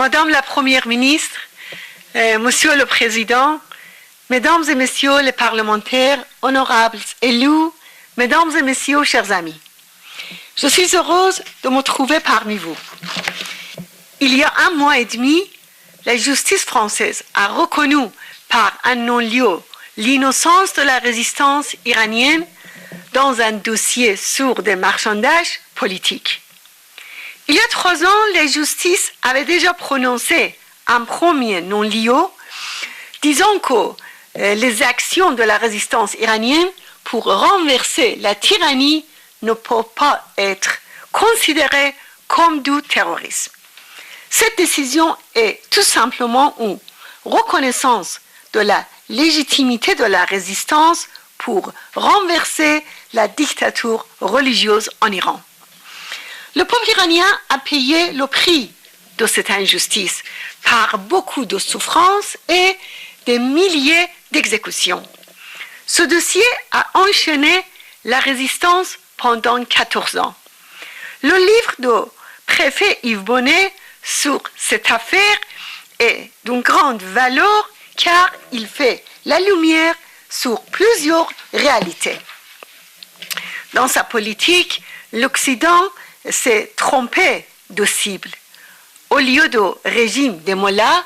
Madame la Première ministre, Monsieur le Président, Mesdames et Messieurs les parlementaires, honorables élus, Mesdames et Messieurs, chers amis, je suis heureuse de me trouver parmi vous. Il y a 1 mois et demi, la justice française a reconnu par un non-lieu l'innocence de la résistance iranienne dans un dossier sur des marchandages politiques. Il y a 3 ans, la justice avait déjà prononcé un premier non-lieu, disant que les actions de la résistance iranienne pour renverser la tyrannie ne peuvent pas être considérées comme du terrorisme. Cette décision est tout simplement une reconnaissance de la légitimité de la résistance pour renverser la dictature religieuse en Iran. Le peuple iranien a payé le prix de cette injustice par beaucoup de souffrances et des milliers d'exécutions. Ce dossier a enchaîné la résistance pendant 14 ans. Le livre du préfet Yves Bonnet sur cette affaire est d'une grande valeur car il fait la lumière sur plusieurs réalités. Dans sa politique, l'Occident s'est trompé de cible. Au lieu du régime des mollahs,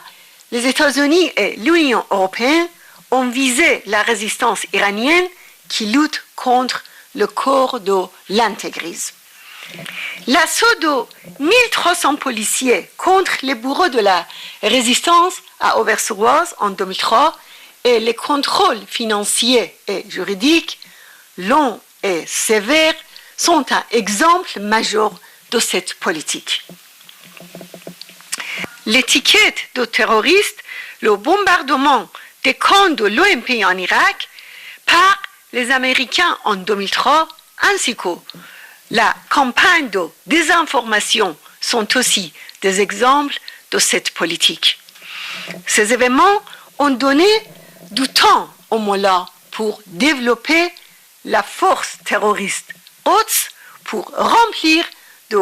les États-Unis et l'Union européenne ont visé la résistance iranienne qui lutte contre le corps de l'intégrisme. L'assaut de 1300 policiers contre les bourreaux de la résistance à Auvers-sur-Oise en 2003 et les contrôles financiers et juridiques longs et sévères sont un exemple majeur de cette politique. L'étiquette de terroriste, le bombardement des camps de l'OMP en Irak par les Américains en 2003, ainsi que la campagne de désinformation sont aussi des exemples de cette politique. Ces événements ont donné du temps aux mollahs pour développer la force terroriste Quds pour remplir de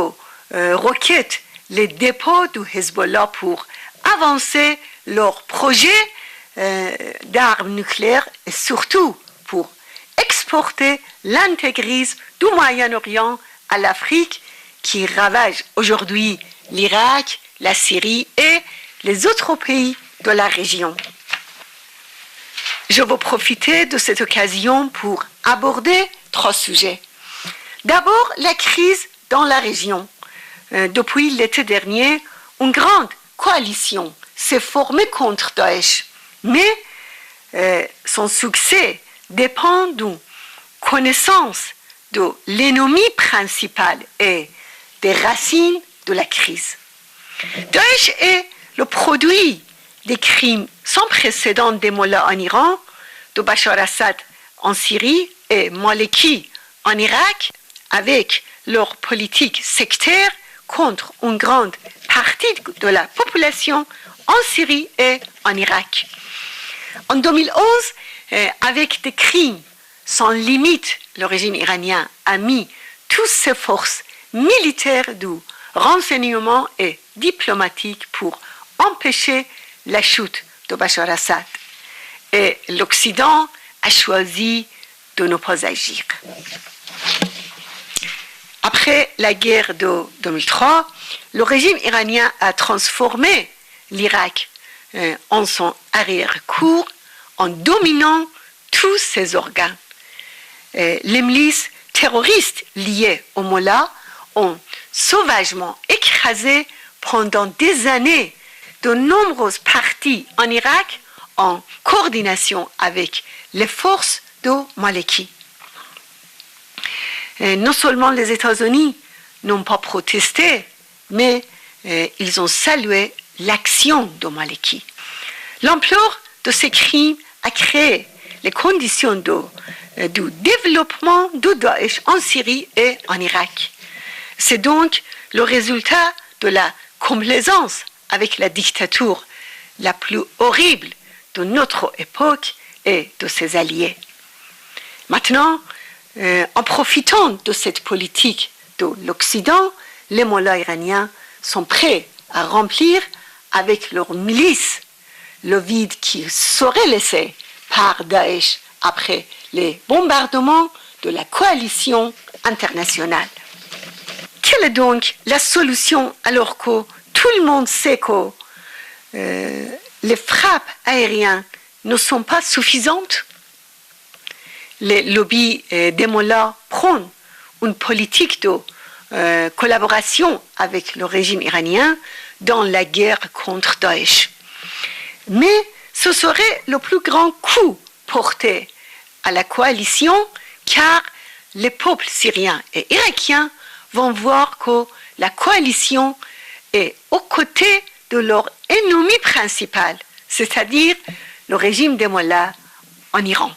roquettes les dépôts du Hezbollah pour avancer leur projet d'armes nucléaires et surtout pour exporter l'intégrisme du Moyen-Orient à l'Afrique qui ravage aujourd'hui l'Irak, la Syrie et les autres pays de la région. Je veux profiter de cette occasion pour aborder 3 sujets. D'abord, la crise dans la région. Depuis l'été dernier, une grande coalition s'est formée contre Daesh, mais son succès dépend d'une connaissance de l'ennemi principal et des racines de la crise. Daesh est le produit des crimes sans précédent des mollahs en Iran, de Bachar Assad en Syrie et Maliki en Irak, avec leur politique sectaire contre une grande partie de la population en Syrie et en Irak. En 2011, avec des crimes sans limite, le régime iranien a mis toutes ses forces militaires du renseignement et diplomatique pour empêcher la chute de Bachar Assad. Et l'Occident a choisi de ne pas agir. Après la guerre de 2003, le régime iranien a transformé l'Irak en son arrière-cour en dominant tous ses organes. Les milices terroristes liées aux mollahs ont sauvagement écrasé pendant des années de nombreuses parties en Irak en coordination avec les forces de Maliki. Non seulement les États-Unis n'ont pas protesté, mais ils ont salué l'action de Maliki. L'ampleur de ces crimes a créé les conditions du développement de Daesh en Syrie et en Irak. C'est donc le résultat de la complaisance avec la dictature la plus horrible de notre époque et de ses alliés. Maintenant, en profitant de cette politique de l'Occident, les mollahs iraniens sont prêts à remplir avec leurs milices le vide qui serait laissé par Daesh après les bombardements de la coalition internationale. Quelle est donc la solution alors que tout le monde sait que les frappes aériennes ne sont pas suffisantes? Les lobbies des mollahs prônent une politique de collaboration avec le régime iranien dans la guerre contre Daesh. Mais ce serait le plus grand coup porté à la coalition car les peuples syriens et irakiens vont voir que la coalition est aux côtés de leur ennemi principal, c'est-à-dire le régime des mollahs en Iran.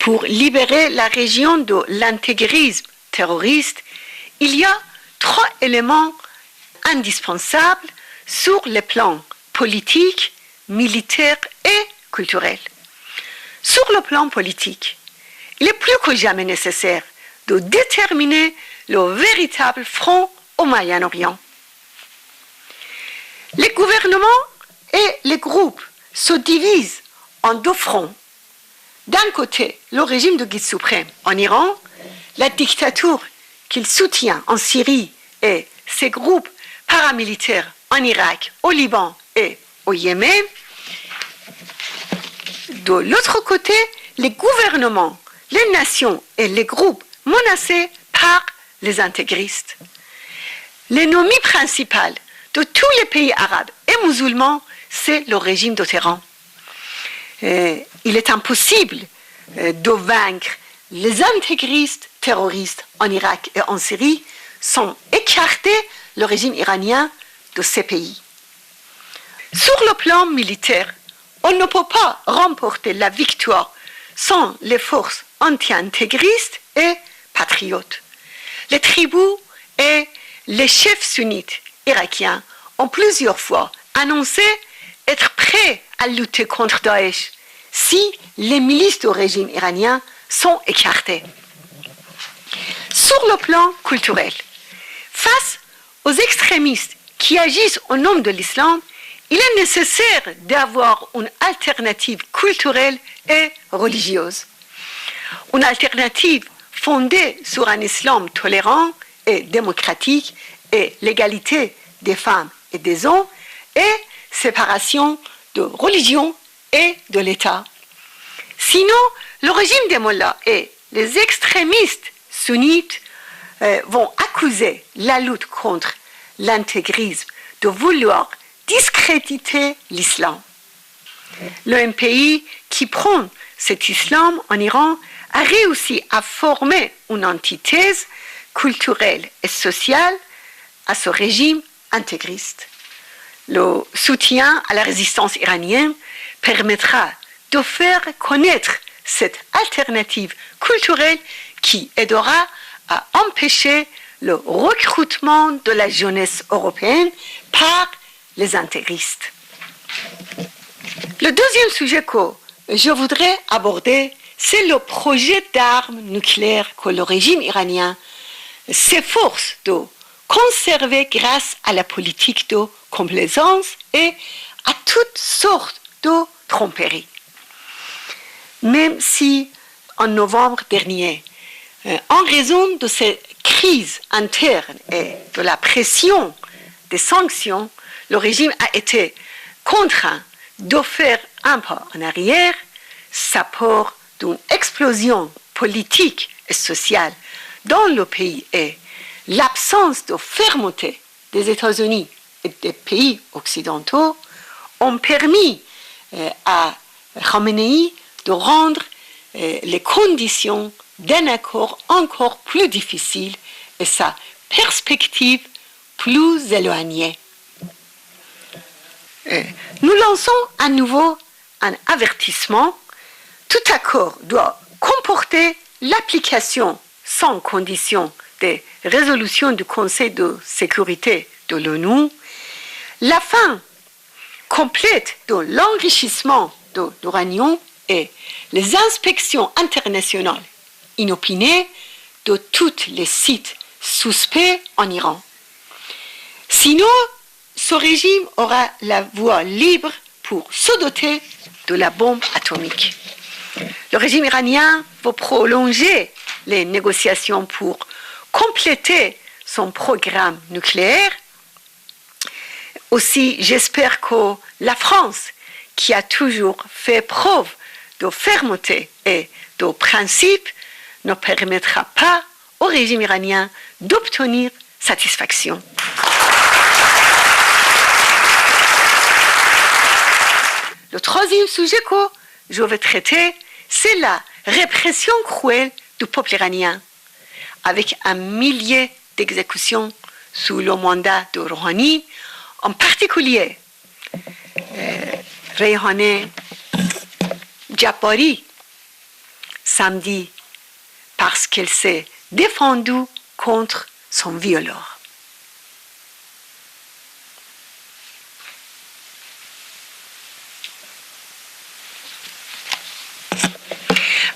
Pour libérer la région de l'intégrisme terroriste, il y a 3 éléments indispensables sur les plans politique, militaire et culturel. Sur le plan politique, il est plus que jamais nécessaire de déterminer le véritable front au Moyen-Orient. Les gouvernements et les groupes se divisent en 2 fronts. D'un côté, le régime de guide suprême en Iran, la dictature qu'il soutient en Syrie et ses groupes paramilitaires en Irak, au Liban et au Yémen. De l'autre côté, les gouvernements, les nations et les groupes menacés par les intégristes. L'ennemi principal de tous les pays arabes et musulmans, c'est le régime de Téhéran. Il est impossible de vaincre les intégristes terroristes en Irak et en Syrie sans écarter le régime iranien de ces pays. Sur le plan militaire, on ne peut pas remporter la victoire sans les forces anti-intégristes et patriotes. Les tribus et les chefs sunnites irakiens ont plusieurs fois annoncé être prêts à lutter contre Daesh si les milices du régime iranien sont écartées. Sur le plan culturel, face aux extrémistes qui agissent au nom de l'islam, il est nécessaire d'avoir une alternative culturelle et religieuse. Une alternative fondée sur un islam tolérant et démocratique et l'égalité des femmes et des hommes et séparation de religion et de l'État. Sinon, le régime des mollahs et les extrémistes sunnites vont accuser la lutte contre l'intégrisme de vouloir discréditer l'islam. Le même pays qui prône cet islam en Iran a réussi à former une antithèse culturelle et sociale à ce régime intégriste. Le soutien à la résistance iranienne permettra de faire connaître cette alternative culturelle qui aidera à empêcher le recrutement de la jeunesse européenne par les intégristes. Le deuxième sujet que je voudrais aborder, c'est le projet d'armes nucléaires que le régime iranien s'efforce de conserver grâce à la politique de complaisance et à toutes sortes de tromperies. Même si, en novembre dernier, en raison de ces crises internes et de la pression des sanctions, le régime a été contraint de faire un pas en arrière, ça part d'une explosion politique et sociale dans le pays et l'absence de fermeté des États-Unis et des pays occidentaux ont permis à Khamenei de rendre les conditions d'un accord encore plus difficiles et sa perspective plus éloignée. Nous lançons à nouveau un avertissement. Tout accord doit comporter l'application sans condition des résolutions du Conseil de sécurité de l'ONU, la fin complète de l'enrichissement d'uranium et les inspections internationales inopinées de tous les sites suspects en Iran. Sinon, ce régime aura la voie libre pour se doter de la bombe atomique. Le régime iranien va prolonger les négociations pour compléter son programme nucléaire. Aussi, j'espère que la France, qui a toujours fait preuve de fermeté et de principe, ne permettra pas au régime iranien d'obtenir satisfaction. Le troisième sujet que je vais traiter, c'est la répression cruelle du peuple iranien, avec un millier d'exécutions sous le mandat de Rouhani, en particulier Reyhaneh Jabbari, samedi, parce qu'elle s'est défendue contre son violeur.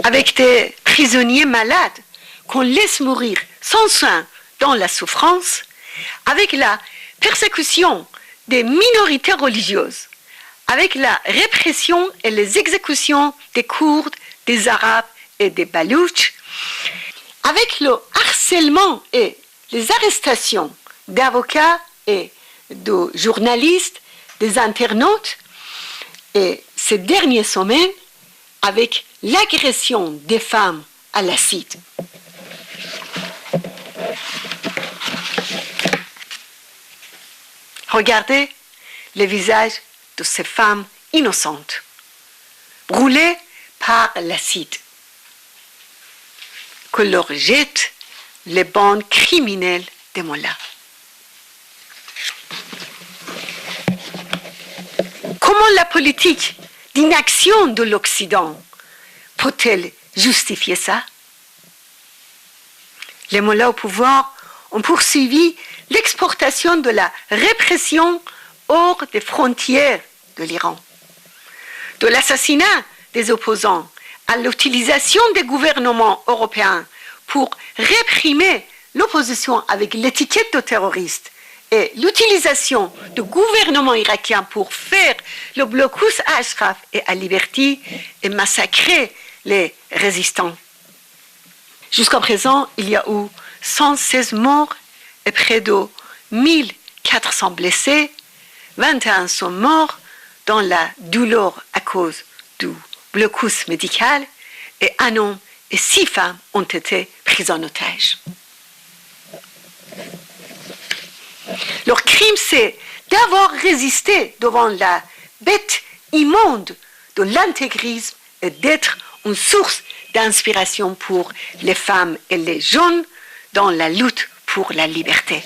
Avec des prisonniers malades qu'on laisse mourir sans soin dans la souffrance, avec la persécution des minorités religieuses, avec la répression et les exécutions des Kurdes, des Arabes et des Baloutches, avec le harcèlement et les arrestations d'avocats et de journalistes, des internautes, et ces dernières semaines, avec l'agression des femmes à l'acide. Regardez les visages de ces femmes innocentes, brûlées par l'acide, que leur jettent les bandes criminelles des mollahs. Comment la politique d'inaction de l'Occident peut-elle justifier ça? Les mollahs au pouvoir ont poursuivi l'exportation de la répression hors des frontières de l'Iran, de l'assassinat des opposants à l'utilisation des gouvernements européens pour réprimer l'opposition avec l'étiquette de terroriste et l'utilisation du gouvernement irakien pour faire le blocus à Ashraf et à Liberty et massacrer les résistants. Jusqu'à présent, il y a eu 116 morts et près de 1400 blessés. 21 sont morts dans la douleur à cause du blocus médical et un homme et 6 femmes ont été prises en otage. Leur crime, c'est d'avoir résisté devant la bête immonde de l'intégrisme et d'être une source d'inspiration pour les femmes et les jeunes dans la lutte pour la liberté.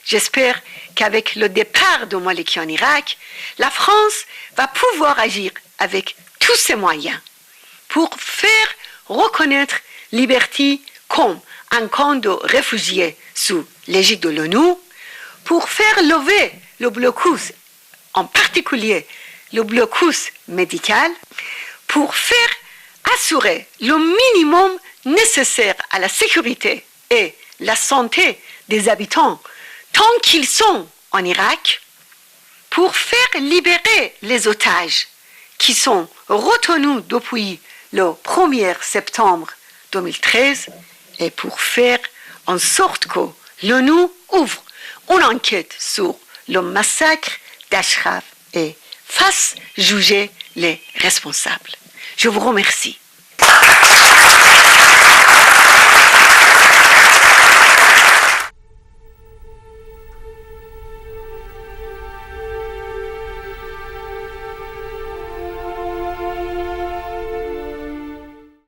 J'espère qu'avec le départ de Maliki en Irak, la France va pouvoir agir avec tous ses moyens pour faire reconnaître Liberty comme un camp de réfugiés sous l'égide de l'ONU, pour faire lever le blocus, en particulier le blocus médical, pour faire assurer le minimum nécessaire à la sécurité et la santé des habitants tant qu'ils sont en Irak, pour faire libérer les otages qui sont retenus depuis le 1er septembre 2013 et pour faire en sorte que l'ONU ouvre une enquête sur le massacre d'Ashraf et fasse juger les responsables. Je vous remercie.